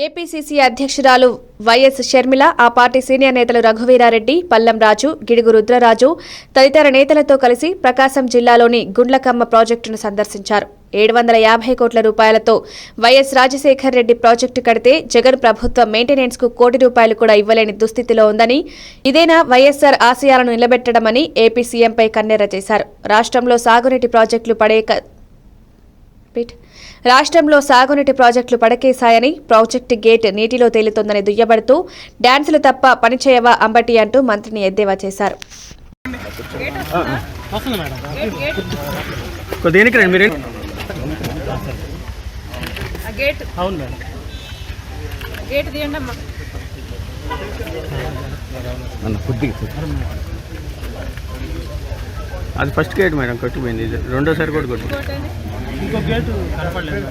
APCC అధ్యక్షురాలు YS Sharmila, ఆ party senior నేతలు రఘువీరారెడ్డి, పల్లం రాజు, గిడుగు రుద్రరాజు తదితర నేతలతో కలిసి ప్రకాశం జిల్లాలోని గుండ్లకమ్మ ప్రాజెక్టును సందర్శించారు. 750 కోట్ల రూపాయలతో వైఎస్ రాజశేఖర్ రెడ్డి ప్రాజెక్టు కడితే జగన్ ప్రభుత్వం మెయింటెనెన్స్ కు ₹1 కోటి కూడా ఇవ్వలేని దుస్థితిలో ఉందని, ఇదేనా వైఎస్సార్ ఆశయాలను నిలబెట్టడమని ఏపీ సీఎంపై కన్నెర్ర చేశారు. రాష్ట్రంలో సాగునీటి ప్రాజెక్టులు పడకేశాయని, ప్రాజెక్టు గేట్ నీటిలో తేలుతోందని దుయ్యబడుతూ డ్యాన్సులు తప్ప పనిచేయవా అంబటి అంటూ మంత్రిని ఎద్దేవా చేశారు. అది ఫస్ట్ గేట్ మేడం కొట్టిపోయింది, రెండోసారి కూడా కొట్టి ఇంకో గేటు కనపడలేదు.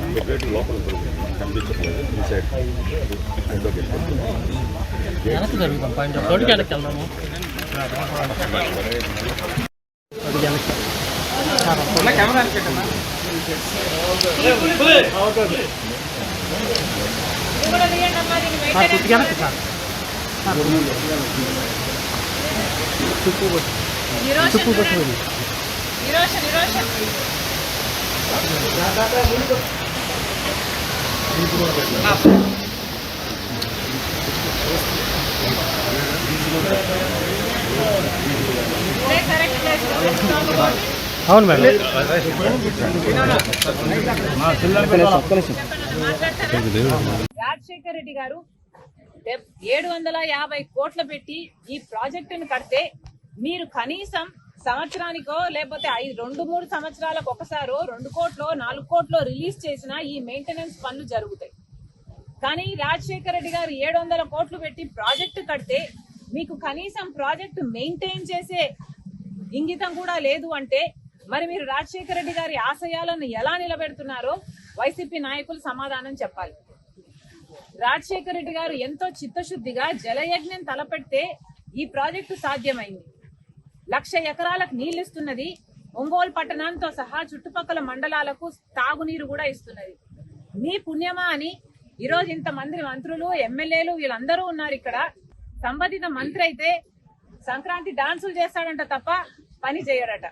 అవును మేడం. రాజశేఖర్ రెడ్డి గారు 750 కోట్లు పెట్టి ఈ ప్రాజెక్టును కడితే మీరు కనీసం సంవత్సరానికో లేకపోతే 2-3 సంవత్సరాలకు ఒకసారో 2 కోట్లో 4 కోట్లో రిలీజ్ చేసినా ఈ మెయింటెనెన్స్ పనులు జరుగుతాయి. కానీ రాజశేఖర రెడ్డి గారు 700 కోట్లు పెట్టి ప్రాజెక్టు కడితే మీకు కనీసం ప్రాజెక్టు మెయింటైన్ చేసే ఇంగితం కూడా లేదు అంటే మరి మీరు రాజశేఖర రెడ్డి గారి ఆశయాలను ఎలా నిలబెడుతున్నారో వైసీపీ నాయకులు సమాధానం చెప్పాలి. రాజశేఖర రెడ్డి గారు ఎంతో చిత్తశుద్ధిగా జలయజ్ఞం తలపెడితే ఈ ప్రాజెక్టు సాధ్యమైంది. 1,00,000 ఎకరాలకు నీళ్లు ఇస్తున్నది. ఒంగోలు పట్టణంతో సహా చుట్టుపక్కల మండలాలకు తాగునీరు కూడా ఇస్తున్నది. మీ పుణ్యమా అని ఈరోజు ఇంతమంది మంత్రులు, ఎమ్మెల్యేలు వీళ్ళందరూ ఉన్నారు ఇక్కడ. సంబంధిత మంత్రి అయితే సంక్రాంతి డాన్సులు చేస్తాడంట తప్ప పని చేయడట.